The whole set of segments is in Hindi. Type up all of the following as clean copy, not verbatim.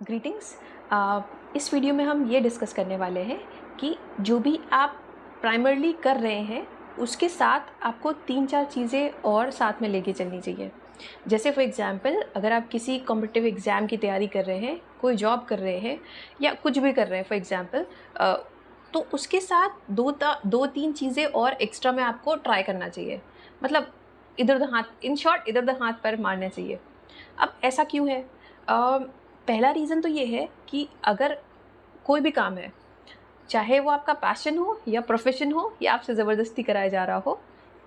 ग्रीटिंग्स। इस वीडियो में हम ये डिस्कस करने वाले हैं कि जो भी आप प्राइमरली कर रहे हैं उसके साथ आपको 3-4 चीज़ें और साथ में लेके चलनी चाहिए। जैसे फॉर एग्ज़ाम्पल अगर आप किसी कॉम्पिटिटिव एग्ज़ाम की तैयारी कर रहे हैं, कोई जॉब कर रहे हैं या कुछ भी कर रहे हैं फॉर एग्ज़ाम्पल, तो उसके साथ 2-3 चीज़ें और एक्स्ट्रा में आपको ट्राई करना चाहिए। मतलब इधर-उधर हाथ, इन शॉर्ट इधर-उधर हाथ पैर मारने चाहिए। अब ऐसा क्यों है? पहला रीज़न तो ये है कि अगर कोई भी काम है, चाहे वो आपका पैशन हो या प्रोफ़ेशन हो या आपसे ज़बरदस्ती कराया जा रहा हो,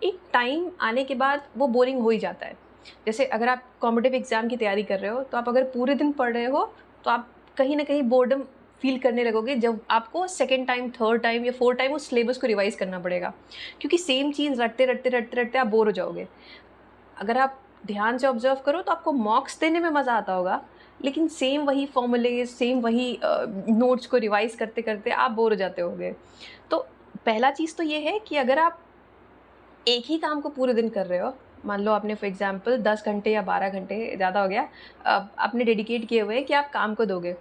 एक टाइम आने के बाद वो बोरिंग हो ही जाता है। जैसे अगर आप कॉम्पिटिटिव एग्ज़ाम की तैयारी कर रहे हो, तो आप अगर पूरे दिन पढ़ रहे हो, तो आप कहीं न कहीं बोर्डम फ़ील करने लगोगे जब आपको सेकंड टाइम, थर्ड टाइम या फोर्थ टाइम उस सिलेबस को रिवाइज़ करना पड़ेगा। क्योंकि सेम चीज़ रटते-रटते आप बोर हो जाओगे। अगर आप ध्यान से ऑब्ज़र्व करो तो आपको मॉक्स देने में मज़ा आता होगा, लेकिन सेम वही फ़ॉर्मूले, सेम वही नोट्स को रिवाइज़ करते-करते आप बोर हो जाते होंगे। तो पहला चीज़ तो ये है कि अगर आप एक ही काम को पूरे दिन कर रहे हो, मान लो आपने फॉर एग्ज़ाम्पल 10 घंटे या 12 घंटे, ज़्यादा हो गया, आपने डेडिकेट किए हुए हैं कि आप काम को दोगे।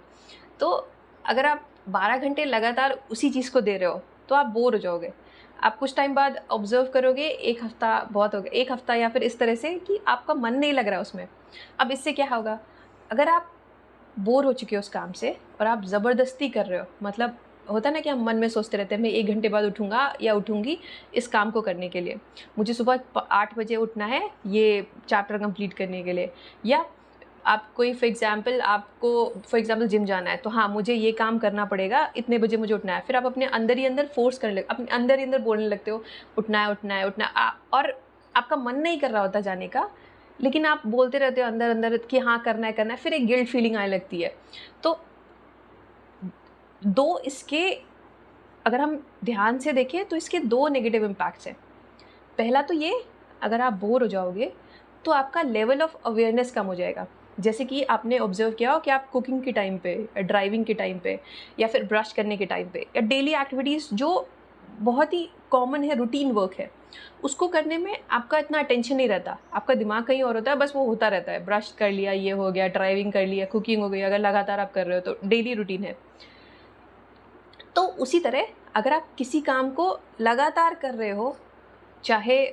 तो अगर आप 12 घंटे लगातार उसी चीज़ को दे रहे हो, तो आप बोर हो जाओगे। आप कुछ टाइम बाद ऑब्ज़र्व करोगे, 1 हफ़्ता बहुत हो गया, 1 हफ़्ता या फिर इस तरह से कि आपका मन नहीं लग रहा है उसमें। अब इससे क्या होगा? अगर आप बोर हो चुके हो उस काम से और आप ज़बरदस्ती कर रहे हो, मतलब होता है ना कि हम मन में सोचते रहते हैं, मैं 1 घंटे बाद उठूँगा या उठूँगी इस काम को करने के लिए। मुझे सुबह 8 बजे उठना है ये चैप्टर कंप्लीट करने के लिए, या आप कोई फॉर एग्ज़ाम्पल जिम जाना है, तो हाँ, मुझे ये काम करना पड़ेगा, इतने बजे मुझे उठना है। फिर आप अपने अंदर ही अंदर फ़ोर्स करने लग अपने अंदर ही अंदर बोलने लगते हो, उठना है, उठना है, उठना है, और आपका मन नहीं कर रहा होता जाने का, लेकिन आप बोलते रहते हो अंदर-अंदर कि हाँ, करना है, फिर एक गिल्ट फीलिंग आने लगती है। तो 2 इसके, अगर हम ध्यान से देखें तो इसके 2 नेगेटिव इम्पैक्ट्स हैं। पहला तो ये, अगर आप बोर हो जाओगे, तो आपका लेवल ऑफ अवेयरनेस कम हो जाएगा। जैसे कि आपने ऑब्ज़र्व किया हो कि आप कुकिंग के टाइम पे, ड्राइविंग के टाइम पे या फिर ब्रश करने के टाइम पे या डेली एक्टिविटीज़ जो बहुत ही कॉमन है, रूटीन वर्क है, उसको करने में आपका इतना अटेंशन नहीं रहता। आपका दिमाग कहीं और होता है, बस वो होता रहता है। ब्रश कर लिया, ये हो गया, ड्राइविंग कर लिया, कुकिंग हो गई, अगर लगातार आप कर रहे हो तो डेली रूटीन है। तो उसी तरह अगर आप किसी काम को लगातार कर रहे हो, चाहे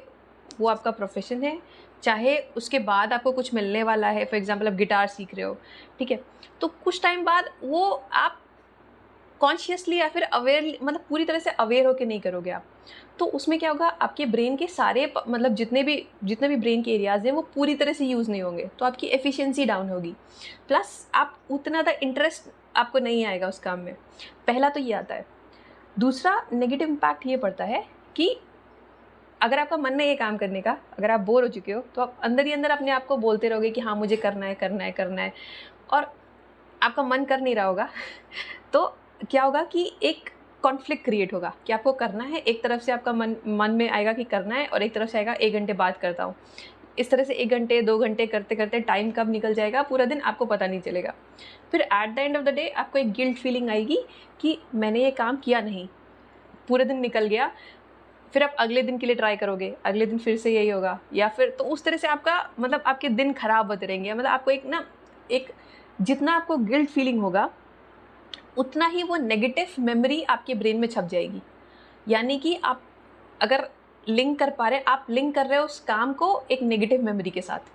वो आपका प्रोफ़ेशन है, चाहे उसके बाद आपको कुछ मिलने वाला है, फॉर एग्ज़ाम्पल आप गिटार सीख रहे हो, ठीक है? तो कुछ टाइम बाद वो आप कॉन्शियसली या फिर अवेयरली, मतलब पूरी तरह से अवेयर होके नहीं करोगे आप। तो उसमें क्या होगा, आपके ब्रेन के सारे मतलब जितने भी ब्रेन के एरियाज़ हैं वो पूरी तरह से यूज़ नहीं होंगे, तो आपकी एफिशिएंसी डाउन होगी। प्लस आप उतना ज़्यादा इंटरेस्ट आपको नहीं आएगा उस काम में। पहला तो ये आता है। दूसरा नेगेटिव इम्पैक्ट ये पड़ता है कि अगर आपका मन नहीं है काम करने का, अगर आप बोर हो चुके हो, तो आप अंदर ही अंदर अपने आप को बोलते रहोगे कि हाँ, मुझे करना है, करना है, करना है, और आपका मन कर नहीं रहा होगा। तो क्या होगा कि एक कॉन्फ्लिक्ट क्रिएट होगा कि आपको करना है, एक तरफ से आपका मन मन में आएगा कि करना है और एक तरफ से आएगा 1 घंटे बाद करता हूँ। इस तरह से 1 घंटे, 2 घंटे करते-करते टाइम कब निकल जाएगा पूरा दिन आपको पता नहीं चलेगा। फिर at the end of the day आपको एक गिल्ट फीलिंग आएगी कि मैंने ये काम किया नहीं, पूरे दिन निकल गया। फिर आप अगले दिन के लिए ट्राई करोगे, अगले दिन फिर से यही होगा, या फिर तो उस तरह से आपका मतलब आपके दिन खराब होते रहेंगे। मतलब आपको एक ना, एक जितना आपको गिल्ट फीलिंग होगा, उतना ही वो नेगेटिव मेमोरी आपके ब्रेन में छप जाएगी। यानी कि आप अगर लिंक कर पा रहे हैं, आप लिंक कर रहे हो उस काम को एक नेगेटिव मेमोरी के साथ।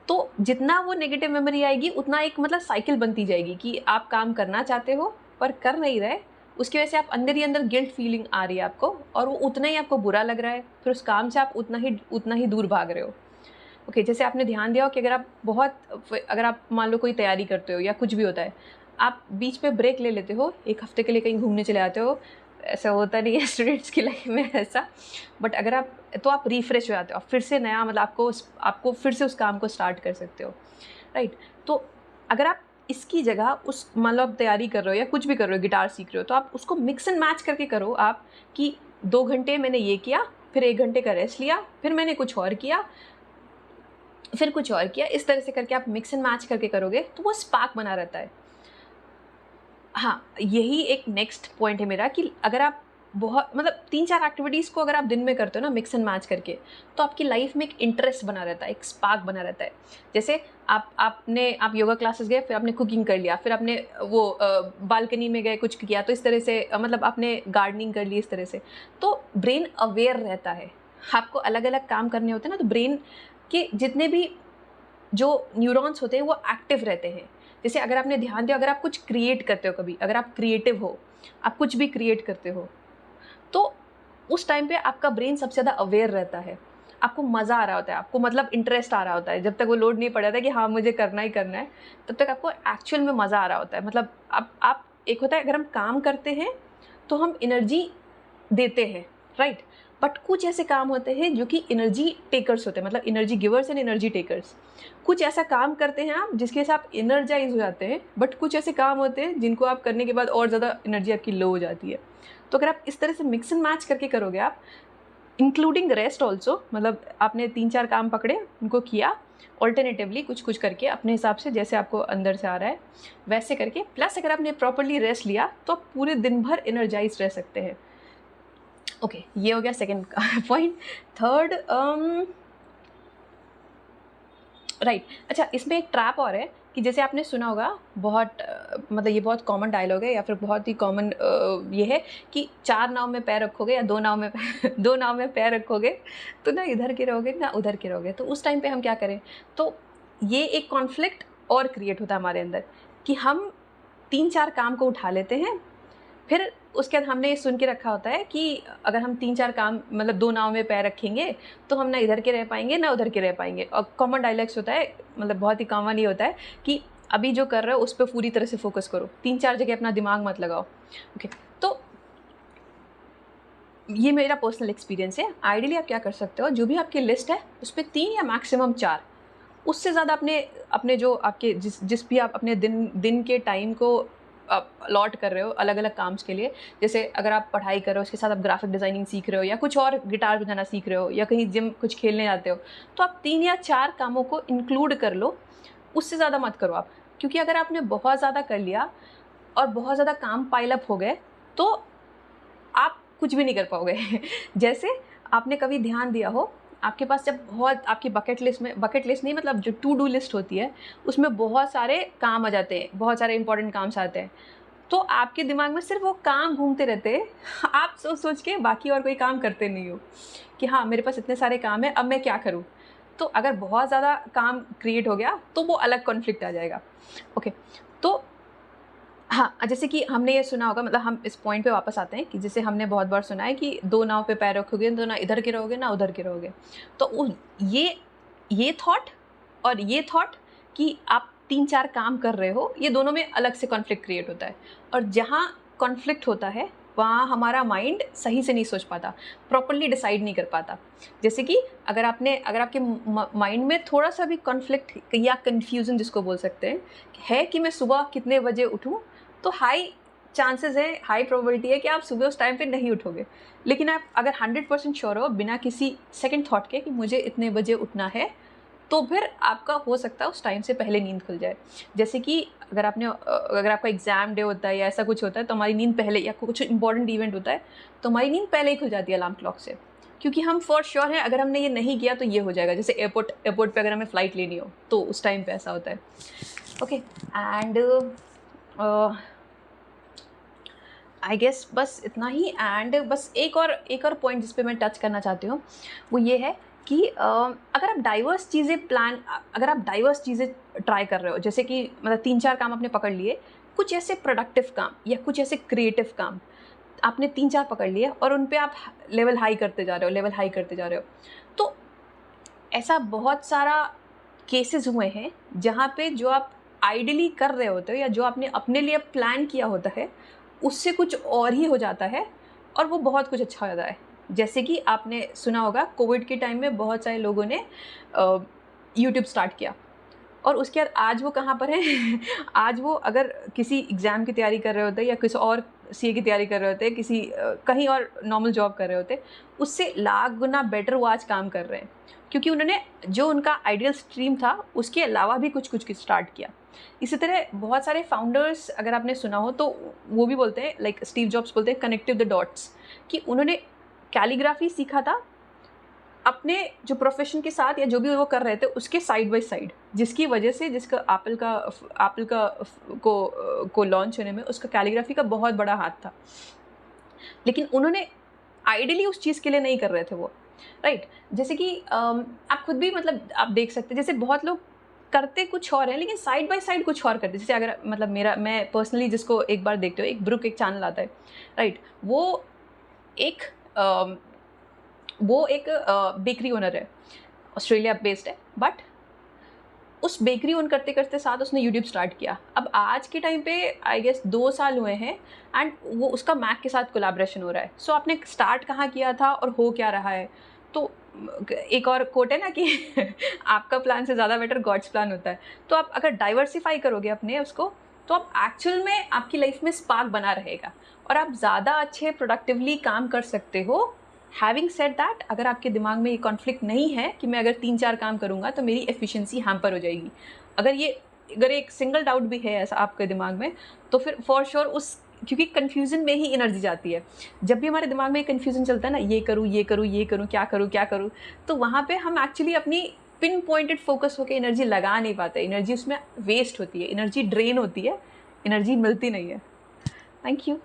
तो जितना वो नेगेटिव मेमोरी आएगी, उतना एक मतलब साइकिल बनती जाएगी कि आप काम करना चाहते हो पर कर नहीं रहे। उसकी वजह से आप अंदर ही अंदर गिल्ट फीलिंग आ रही है आपको, और वो उतना ही आपको बुरा लग रहा है। फिर उस काम से आप उतना ही दूर भाग रहे हो। ओके, जैसे आपने ध्यान दिया हो कि अगर आप मान लो कोई तैयारी करते हो या कुछ भी होता है, आप बीच में ब्रेक ले लेते हो, 1 हफ्ते के लिए कहीं घूमने चले जाते हो। ऐसा होता नहीं है स्टूडेंट्स की लाइफ में ऐसा, बट अगर आप रिफ्रेश हो जाते हो, आप फिर से नया मतलब आपको फिर से उस काम को स्टार्ट कर सकते हो, राइट? तो अगर आप इसकी जगह उस मान लो आप तैयारी कर रहे हो या कुछ भी कर रहे हो, गिटार सीख रहे हो, तो आप उसको मिक्स एंड मैच करके करो आप, कि 2 घंटे मैंने ये किया, फिर 1 घंटे का रेस्ट लिया, फिर मैंने कुछ और किया, फिर कुछ और किया। इस तरह से करके आप मिक्स एंड मैच करके करोगे तो वो स्पार्क बना रहता है। हाँ, यही एक नेक्स्ट पॉइंट है मेरा कि अगर आप बहुत मतलब 3-4 एक्टिविटीज़ को अगर आप दिन में करते हो ना मिक्स एंड मैच करके, तो आपकी लाइफ में एक इंटरेस्ट बना रहता है, एक स्पार्क बना रहता है। जैसे आप योगा क्लासेस गए, फिर आपने कुकिंग कर लिया, फिर आपने वो बालकनी में गए कुछ किया, तो इस तरह से मतलब आपने गार्डनिंग कर ली इस तरह से। तो ब्रेन अवेयर रहता है, आपको अलग-अलग काम करने होते हैं ना, तो ब्रेन के जितने भी जो न्यूरॉन्स होते हैं वो एक्टिव रहते हैं। जैसे अगर आपने ध्यान दिया, अगर आप कुछ क्रिएट करते हो कभी, अगर आप क्रिएटिव हो, आप कुछ भी क्रिएट करते हो, तो उस टाइम पे आपका ब्रेन सबसे ज़्यादा अवेयर रहता है। आपको मज़ा आ रहा होता है, आपको मतलब इंटरेस्ट आ रहा होता है। जब तक वो लोड नहीं पड़ा था कि हाँ, मुझे करना ही करना है, तब तक आपको एक्चुअल में मज़ा आ रहा होता है। मतलब आप एक होता है अगर हम काम करते हैं, तो हम एनर्जी देते हैं, राइट? बट कुछ ऐसे काम होते हैं जो कि एनर्जी टेकर्स होते हैं, मतलब energy givers and energy takers. कुछ ऐसा काम करते हैं आप जिसके से आप एनर्जाइज़ हो जाते हैं, बट कुछ ऐसे काम होते हैं जिनको आप करने के बाद और ज़्यादा एनर्जी आपकी लो हो जाती है। तो अगर आप इस तरह से मिक्स एंड मैच करके करोगे आप, इंक्लूडिंग रेस्ट ऑल्सो, मतलब आपने 3-4 काम पकड़े, उनको किया ऑल्टरनेटिवली कुछ-कुछ करके अपने हिसाब से जैसे आपको अंदर से आ रहा है, वैसे करके, प्लस अगर आपने प्रॉपर्ली रेस्ट लिया, तो आप पूरे दिन भर एनर्जाइज़्ड रह सकते हैं। ओके, ये हो गया सेकंड पॉइंट। थर्ड राइट, अच्छा इसमें एक ट्रैप और है कि जैसे आपने सुना होगा बहुत मतलब ये बहुत कॉमन डायलॉग है, या फिर बहुत ही कॉमन ये है कि 4 नाव में पैर रखोगे या 2 नाव में 2 नाव में पैर रखोगे, तो ना इधर के रहोगे ना उधर के रहोगे। तो उस टाइम पे हम क्या करें? तो ये एक कॉन्फ्लिक्ट और क्रिएट होता है हमारे अंदर कि हम 3-4 काम को उठा लेते हैं, फिर उसके बाद हमने ये सुन के रखा होता है कि अगर हम 3-4 काम मतलब 2 नाव में पैर रखेंगे, तो हम ना इधर के रह पाएँगे, ना उधर के रह पाएँगे। और कॉमन डायलॉग्स होता है, मतलब बहुत ही कॉमन ये होता है कि अभी जो कर रहे हो उस पे पूरी तरह से फ़ोकस करो, 3-4 जगह अपना दिमाग मत लगाओ। ओके, तो ये मेरा पर्सनल एक्सपीरियंस है। आइडियली आप क्या कर सकते हो, जो भी आपकी लिस्ट है, उसपे 3 या मैक्सिमम 4, उससे ज़्यादा अपने अपने जो आपके जिस भी आप अपने दिन के टाइम को आप अलॉट कर रहे हो अलग-अलग काम्स के लिए, जैसे अगर आप पढ़ाई कर रहे हो, उसके साथ आप ग्राफ़िक डिज़ाइनिंग सीख रहे हो, या कुछ और गिटार बजाना सीख रहे हो, या कहीं जिम कुछ खेलने जाते हो, तो आप 3 या 4 कामों को इंक्लूड कर लो, उससे ज़्यादा मत करो आप। क्योंकि अगर आपने बहुत ज़्यादा कर लिया और बहुत ज़्यादा काम पाइल अप हो गए, तो आप कुछ भी नहीं कर पाओगे। जैसे आपने कभी ध्यान दिया हो, आपके पास जब बहुत आपकी बकेट लिस्ट नहीं, मतलब जो टू डू लिस्ट होती है, उसमें बहुत सारे काम आ जाते हैं, बहुत सारे इंपॉर्टेंट काम्स आते हैं। तो आपके दिमाग में सिर्फ़ वो काम घूमते रहते हैं। आप सोच-सोच के बाकी और कोई काम करते नहीं हो कि हाँ, मेरे पास इतने सारे काम हैं, अब मैं क्या करूँ? तो अगर बहुत ज़्यादा काम क्रिएट हो गया, तो वो अलग कॉन्फ्लिक्ट आ जाएगा। ओके, तो हाँ, जैसे कि हमने ये सुना होगा, मतलब हम इस पॉइंट पे वापस आते हैं कि जैसे हमने बहुत बार सुना है कि 2 नाव पे पैर रखोगे तो ना इधर के रहोगे ना उधर के रहोगे। तो उ ये थॉट और ये थॉट कि आप 3-4 काम कर रहे हो, ये दोनों में अलग से कॉन्फ्लिक्ट क्रिएट होता है। और जहाँ कॉन्फ्लिक्ट होता है, वहाँ हमारा माइंड सही से नहीं सोच पाता, प्रॉपर्ली डिसाइड नहीं कर पाता। जैसे कि अगर आपके माइंड में थोड़ा-सा भी कॉन्फ्लिक्ट या कन्फ्यूज़न जिसको बोल सकते हैं, है कि मैं सुबह कितने बजे उठूँ, तो हाई प्रोबेबिलिटी है कि आप सुबह उस टाइम पे नहीं उठोगे। लेकिन आप अगर 100% श्योर हो बिना किसी सेकंड थॉट के कि मुझे इतने बजे उठना है, तो फिर आपका हो सकता है उस टाइम से पहले नींद खुल जाए। जैसे कि अगर आपका एग्ज़ाम डे होता है या ऐसा कुछ होता है, तो हमारी नींद पहले, या कुछ इम्पोर्टेंट इवेंट होता है, तो हमारी नींद पहले ही खुल जाती है अलार्म क्लॉक से। क्योंकि हम फॉर श्योर हैं, अगर हमने ये नहीं किया तो ये हो जाएगा। जैसे एयरपोर्ट पे अगर हमें फ़्लाइट लेनी हो, तो उस टाइम पे ऐसा होता है। ओके, एंड आई गेस बस इतना ही। एंड बस एक और पॉइंट जिस पे मैं टच करना चाहती हूँ, वो ये है कि अगर आप डाइवर्स चीज़ें ट्राई कर रहे हो, जैसे कि मतलब 3-4 काम आपने पकड़ लिए, कुछ ऐसे प्रोडक्टिव काम या कुछ ऐसे क्रिएटिव काम आपने 3-4 पकड़ लिए और उन पे आप लेवल हाई करते जा रहे हो, तो ऐसा बहुत सारा केसेस हुए हैं जहाँ पे जो आप आइडियली कर रहे होते हो या जो आपने अपने लिए प्लान किया होता है, उससे कुछ और ही हो जाता है और वो बहुत कुछ अच्छा हो जाता है। जैसे कि आपने सुना होगा, कोविड के टाइम में बहुत सारे लोगों ने यूट्यूब स्टार्ट किया और उसके बाद आज वो कहाँ पर हैं? आज वो अगर किसी एग्ज़ाम की तैयारी कर रहे होते या किसी और सीए की तैयारी कर रहे होते, कहीं और नॉर्मल जॉब कर रहे होते, उससे लाख गुना बेटर वो आज काम कर रहे हैं। क्योंकि उन्होंने जो उनका आइडियल स्ट्रीम था, उसके अलावा भी कुछ-कुछ स्टार्ट किया। इसी तरह बहुत सारे फाउंडर्स अगर आपने सुना हो तो वो भी बोलते हैं, लाइक स्टीव जॉब्स बोलते हैं कनेक्टिव द डॉट्स, कि उन्होंने कैलीग्राफी सीखा था अपने जो प्रोफेशन के साथ या जो भी वो कर रहे थे उसके साइड बाय साइड, जिसकी वजह से जिसका एप्पल का को लॉन्च होने में उसका कैलीग्राफी का बहुत बड़ा हाथ था। लेकिन उन्होंने आइडियली उस चीज़ के लिए नहीं कर रहे थे वो, राइट। जैसे कि आप खुद भी मतलब आप देख सकते हैं, जैसे बहुत लोग करते कुछ और हैं लेकिन साइड बाय साइड कुछ और करते हैं। जैसे अगर मतलब मैं पर्सनली जिसको एक बार देखते हो, एक ब्रुक एक चैनल आता है, राइट। एक अम, वो एक बेकरी ओनर है, ऑस्ट्रेलिया बेस्ड है, बट उस बेकरी ओन करते करते साथ उसने यूट्यूब स्टार्ट किया। अब आज के टाइम पे आई गेस 2 साल हुए हैं एंड वो उसका मैक के साथ कोलैबोरेशन हो रहा है। सो आपने स्टार्ट कहाँ किया था और हो क्या रहा है? तो एक और कोट है ना कि आपका प्लान से ज़्यादा बेटर गॉड्स प्लान होता है। तो आप अगर डाइवर्सिफाई करोगे अपने उसको, तो आप एक्चुअल में आपकी लाइफ में स्पार्क बना रहेगा और आप ज़्यादा अच्छे प्रोडक्टिवली काम कर सकते हो। हैविंग सेड दैट, अगर आपके दिमाग में ये कॉन्फ्लिक्ट नहीं है कि मैं अगर 3-4 काम करूँगा तो मेरी एफिशिएंसी हैम्पर हो जाएगी, अगर एक सिंगल डाउट भी है ऐसा आपके दिमाग में, तो फिर फॉर श्योर क्योंकि कन्फ्यूज़न में ही एनर्जी जाती है। जब भी हमारे दिमाग में कन्फ्यूज़न चलता है ना, ये करूँ, ये करूँ, ये करूँ, क्या करूँ, तो वहाँ पे हम एक्चुअली अपनी पिन पॉइंटेड फोकस होकर एनर्जी लगा नहीं पाते। एनर्जी उसमें वेस्ट होती है, एनर्जी ड्रेन होती है, एनर्जी मिलती नहीं है। Thank you.